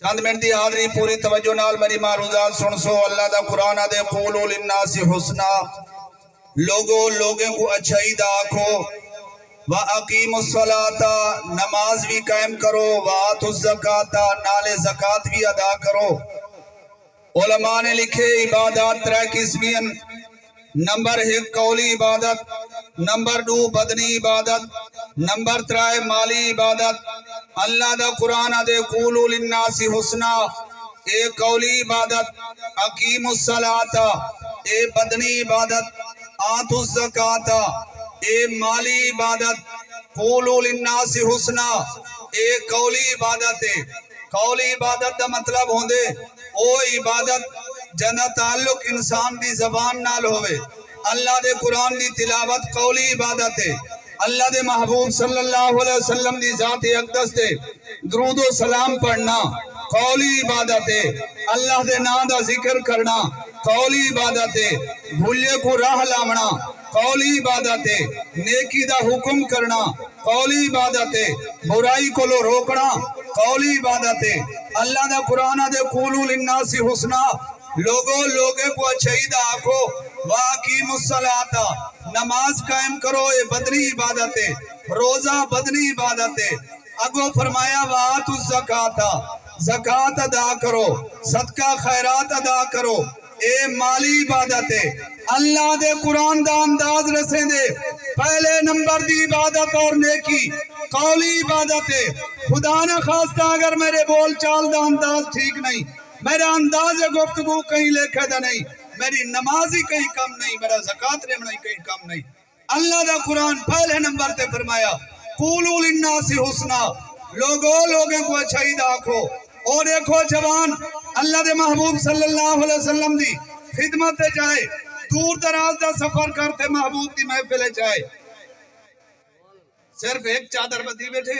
چند منٹ دی حاضری پوری توجہ نال میری معروضات سن سو۔ اللہ دا قرآن دے قولوا للناس حسنا، لوگوں کو اچھائی دا آکھو، وَأَقِيمُوا الصَّلَاةَ نماز بھی قائم کرو، وَآتُوا الزَّكَاةَ نالے زکاة بھی ادا کرو۔ علماء نے لکھے عبادات 3 قسمیں، نمبر 1 قولی عبادت، نمبر 2 بدنی عبادت، نمبر 3 مالی عبادت۔ اللہ دا قرآن دے قولوا للناس حسنا، اے قولی عبادت، اقیم الصلاة اے بدنی عبادت، آتوا الزکاة اے مالی عبادت، قولوا للناس حسنا اے قولی عبادت ہے۔ قولی عبادت دا مطلب ہوندے او عبادت جنہ تعلق انسان دی زبان نال ہوئے۔ اللہ دے قرآن دی تلاوت قولی عبادت ہے۔ اللہ دے محبوب صلی اللہ علیہ وسلم دی ذات اقدس تے درود و سلام پڑھنا قولی عبادت ہے۔ اللہ دے نام دا ذکر کرنا قولی عبادت ہے۔ بھولے کو راہ لاونا قولی عبادت ہے۔ نیکی دا حکم کرنا قولی عبادت ہے۔ برائی کو لو روکنا قولی عبادت ہے۔ اللہ دا قرآن دے قولوا للناس حسنا، لوگوں کو اچھائی دا آکھو، وَأَقِيمُوا الصَّلَاةَ نماز قائم کرو، یہ بدنی عبادت ہے۔ روزہ بدنی عبادت ہے۔ اگو فرمایا وَآتُوا الزَّكَاةَ زکاة ادا کرو، صدقہ خیرات ادا کرو، اے مالی عبادت ہے۔ اللہ دے قرآن دا انداز رسیں دے پہلے نمبر دی عبادت اور نیکی قولی عبادت ہے۔ خدا نہ خواستہ اگر میرے بول چال دا انداز ٹھیک نہیں، میرا انداز گفتگو کہیں لکھے دا نہیں، میری نمازی کہیں کم نہیں، میرا زکاة ریمنا کہیں کم نہیں۔ اللہ دا قرآن پہلے نمبر تے فرمایا قولوا للناس حسنا، لوگوں کو اچھائی دا آکھو۔ اور دیکھو جوان اللہ دے محبوب صلی اللہ علیہ وسلم دی خدمت جائے، دور دراز دا سفر کرتے محبوب دی محفل جائے، صرف ایک چادر بدی بیٹھے،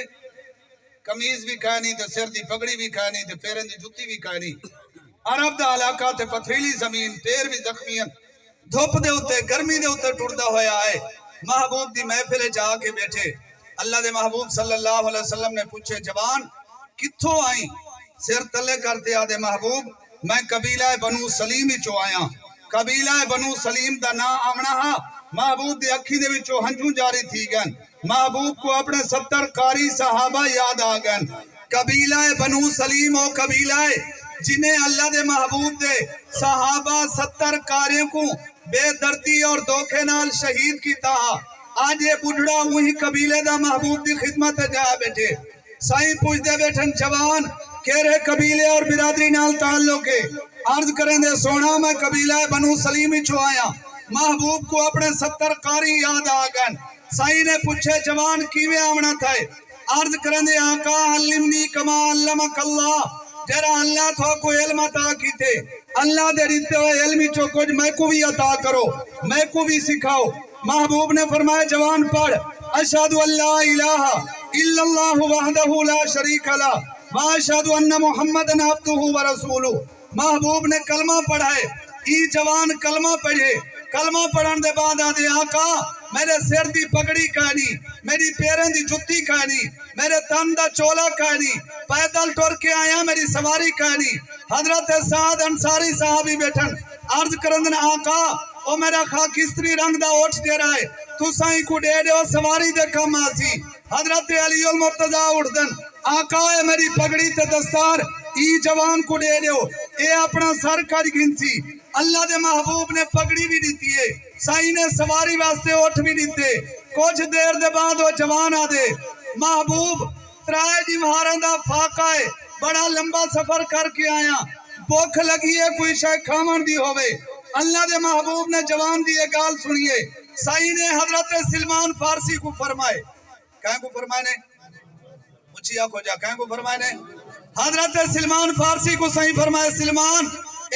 کمیز بھی کھانی تے سر دی پگڑی بھی کھانی تے پیرن دی جتی بھی کھانی۔ عرب دا علاقہ تے پتھریلی زمین، پیر بھی زخمین، دھوپ دے ہوتے گرمی دے ہوتے ٹوٹدا ہویا آئے، محبوب دی محفل جا کے بیٹھے۔ اللہ دے محبوب صلی اللہ علیہ وسلم نے پوچھے جوان کتھوں آئیں؟ سر تلے کرتے آدھے محبوب میں قبیلہ بنو سلیم ہی چو آیا۔ قبیلہ بنو سلیم دا نا آمنا ہاں، محبوب دے اکھی دے وچوں ہنجوں جاری تھی گئن۔ محبوب کو اپنے 70 قاری صحابہ یاد آ گئن۔ قبیلہ بنو سلیم و قبیلہ جنہیں اللہ دے محبوب دے صحابہ 70 قاریوں کو بے دردی اور دھوکے نال شہید کی تاہا، آج یہ بڑھڑا وہی قبیلے دا محبوب دی خدمت جا بیٹھے۔ سائیں پوچھ دے بیٹھن جوان کیرے قبیلے اور برادری نال تعلق ہے؟ عرض کریں دے سونا میں قبیلہ بنو سلیمی چھو آیا۔ محبوب کو اپنے 70 قاری یاد آگن۔ سائیں نے پوچھے جوان کیویں آمنا تھا؟ عرض کریں دے آقا علمنی کما علمک اللہ، جرا اللہ تھا کو علم عطا کی تھے، اللہ دے دیتے ہوئے علمی چو کچھ میں کو بھی عطا کرو، میں کو بھی سکھاؤ۔ محبوب نے فرمایا جوان پڑھ اشہدو اللہ الہ الا اللہ وحدہ لا شریک لہ واشہدو ان محمدن عبدہ ورسولہ۔ محبوب نے کلمہ پڑھائے، ای جوان کلمہ پڑھے، کلمہ پڑھن دے بعد آدھے آقا میرے سر دی پگڑی کہانی، میری پیرن دی جتی کہانی، میرے تن دا چولا کہانی، پیدل ٹور کے آیا میری سواری کہانی۔ حضرت سعد انصاری صحابی بیٹھن عرض کرندن آقا او میرا خاکستری رنگ دا اوٹھ دے رہا ہے، تو سائیں کو دے دے سواری دے کم آسی۔ حضرت علی المرتضی اڑدن آقا ہے میری پگڑی تے دستار ای جوان کو دے دے، اے اپنا سر کر گنسی۔ اللہ دے محبوب نے پگڑی بھی دیتی ہے، سائیں نے سواری واسطے اوٹھ بھی دیتے۔ کچھ دیر دے بعد وہ جوان آدھے محبوب ترائے جمہارن دا فاقہ ہے، بڑا لمبا سفر کر کے آیا، بھوک لگی ہے کوئی شے کھامن دی ہوئے۔ اللہ دے محبوب نے جوان دی ایک گال سنیے، سائیں نے حضرت سلمان فارسی کو فرمائے، کہیں کو فرمائے نے اچھی آنکھو جا، کہیں کو فرمائے نے حضرت سلمان فارسی کو سائیں فرمائے سلمان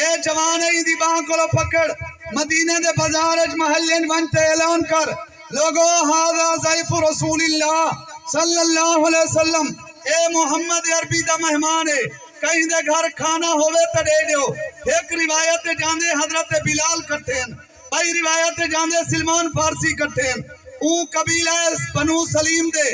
اے جوان ہے دی باں کو لو پکڑ، مدینہ دے بازارج محلین ونتے اعلان کر لوگو ہاذا ضیف رسول اللہ صلی اللہ علیہ وسلم، اے محمد عربی دا مہمان ہے، کہیں دے گھر کھانا ہوئے تا دے دیو۔ ایک روایت جاندے حضرت بلال کٹھیں، بھائی روایت جاندے سلمان فارسی کٹھیں۔ اون قبیلہ بنو سلیم دے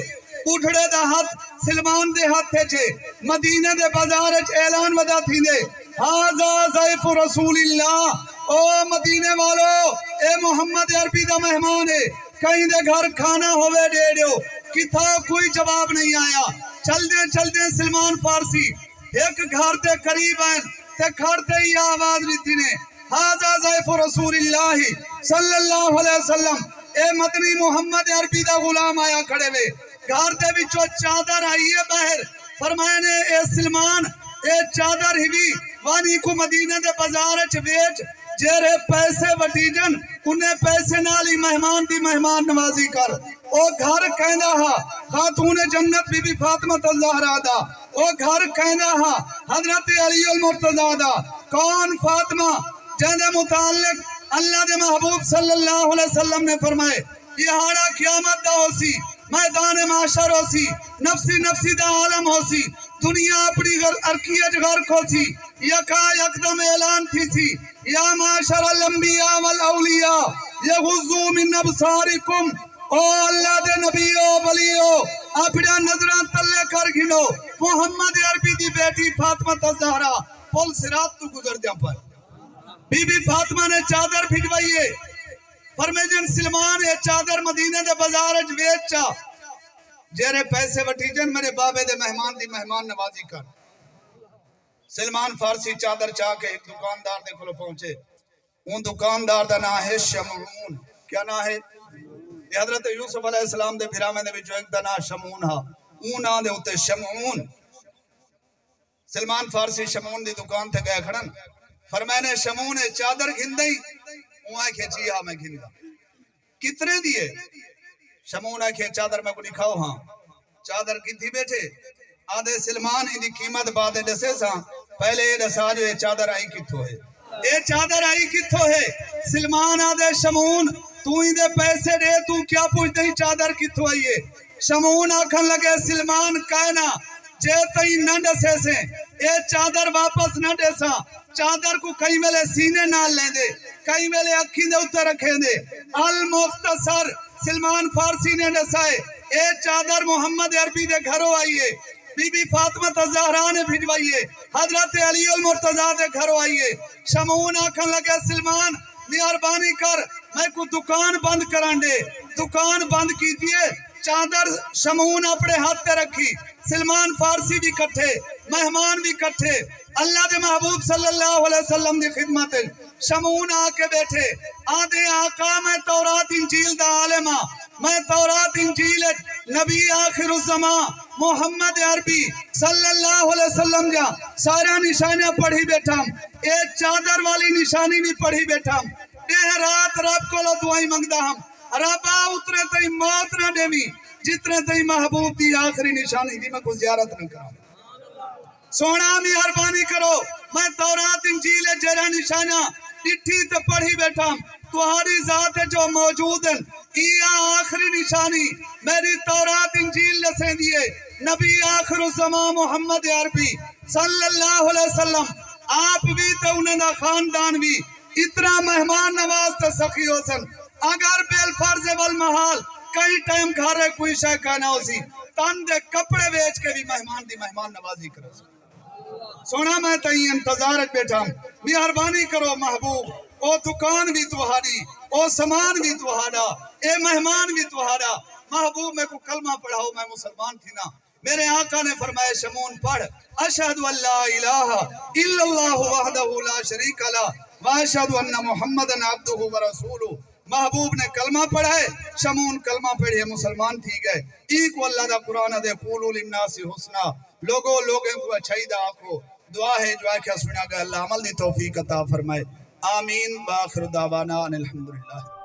اٹھڑے دا ہاتھ سلمان دے ہاتھ چھے مدینہ دے بازار اعلان ودا تھی دے ہاذا ضیف رسول اللہ او مدینے والو اے محمد عربی دا مہمان ہے کہیں دے گھر کھانا ہوئے دے دیو کتھا کوئی جواب نہیں آیا چل دے سلمان فارسی ایک گھر دے قریب آئیں تے گھر دے ہی آواز لیتی نے ہاذا ضیف رسول اللہ صلی اللہ علیہ وسلم اے مدنی محمد عربی دا غلام آیا کھڑے ہوئے گھر دے وچوں چادر آئی ہے باہر فرمائے نے اے سلمان اے چادر ہی بھی وانی کو مدینہ دے بازار چ ویچ جیرے پیسے وٹی جن انہیں پیسے نالی مہمان دی مہمان نوازی کر او گھر کہنا ہا خاتون جنت بی بی فاطمہ الزہرا دا او گھر کہنا ہا حضرت علی المرتضی دا کون فاطمہ جہاں متعلق اللہ دے محبوب صلی اللہ علیہ وسلم نے فرمائے یہ ہارا قیامت دا ہو سی میدان معاشر ہو سی نفسی دا عالم ہو سی دنیا اپنی ارکیت غرق ہو سی یکا یکدم اعلان تھی سی یا معاشر الانبیاء والاولیاء یغضوا من ابصارکم او اللہ دے نبیو ولیو اپنا نظران تلے کر گھنو محمد عربی دی بیٹی فاطمہ الزہرا پل صراط تو گزر دیا پر بی بی فاطمہ نے چادر بھجوائیے فرمائے جن سلمان یہ چادر مدینہ دے بازار اچ ویچا جیرے پیسے وٹی جن میرے بابے دے مہمان دی مہمان نوازی کر سلمان فارسی چادر چاہ کے ایک دکاندار دے کھلو پہنچے ان دکاندار دا نا ہے شمعون کیا نا ہے یہ حضرت یوسف علیہ السلام دے بھرامے دے بچو ایک دا نا شمعون ہا اون آن دے ہوتے شمعون سلمان فارسی شمعون دی دکان تے گئے کھڑن فرمائے نے شمعون چادر گھن دئی وہاں کھیچی ہاں میں گھن دا کتنے دیئے شمعون آئے چادر میں کو دکھاؤ ہاں چادر کی تھی بیٹھے آدھے سلمان ہی دی قیمت بادے دسے ساں پہلے یہ دسا جو یہ چادر آئی کتھو ہے یہ چادر آئی کتھو ہے سلمان آدھے شمعون تو ہی دے پیسے دے تو کیا پوچھتے ہی چادر کتھو آئی ہے شمعون آکھن لگے سلمان کائنا جے تئی نہ دسے سے اے چادر واپس نہ دے سا چادر کو کئی ملے سینے نال لیں دے کئی ملے اکھی دے اتر رکھیں دے المختصر سلمان فارسی نے دسائے اے چادر محمد عربی دے گھروں آئیے بی بی فاطمہ الزہرا نے بھجوائیے حضرت علی المرتضی دے گھروں آئیے شمعون آکھن لگے سلمان مہربانی کر میں کو دکان بند کران دے دکان بند کیجئے چادر شمعون اپنے ہاتھ تے رکھی سلمان فارسی بھی کٹھے مہمان بھی کٹھے اللہ دے محبوب صلی اللہ علیہ وسلم دی خدمت شمعون آکے بیٹھے آدھے آقا میں تورات انجیل دا عالمہ میں تورات انجیل نبی آخر الزمان محمد عربی صلی اللہ علیہ وسلم جا سارا نشانیاں پڑھی بیٹھا ایک چادر والی نشانی بھی پڑھی بیٹھا دے رات رب کو لو دعائی منگدہ ہم ربا اترے تئی موت نہ دیوی جتنے تئی محبوب دی آخری نشانی دی میں کو زیارت نہ کروں سونا مہربانی کرو میں تورات انجیل جرا نشانہ ڈٹھی تے پڑھی بیٹھا تمہاری ذات جو موجود ہیں یہ آخری نشانی میری تورات انجیل لسیں دیئے نبی آخر الزمان محمد عربی صلی اللہ علیہ وسلم آپ بھی تے انہیں دا خاندان بھی اتنا مہمان نواز تے سخی ہو سن اگر بیل فرض والمحال کئی ٹائم گھارے کوئی شے کہنا ہو سی تن دے کپڑے بیچ کے بھی مہمان دی مہمان نوازی کرو سی سونا میں تئی انتظار بیٹھا مہربانی کرو محبوب او دکان بھی تمہاری او سامان بھی تمہارا اے مہمان بھی تمہارا محبوب میں کو کلمہ پڑھاؤ میں مسلمان تھی نا میرے آقا نے فرمائے شمعون پڑھ اشہد ان لا الہ الا اللہ وحدہ لا شریک لہ واشہد ان محمدن عبدہ ورسولہ محبوب نے کلمہ پڑھائے شمعون کلمہ پڑھے مسلمان تھی گئے ایک واللہ دا قرآن دے قولوا للناس حسنا لوگوں کو اچھائی دا آکھو دعا ہے جو آکھا سنا گا اللہ عمل دی توفیق عطا فرمائے آمین باخر دعوانا الحمدللہ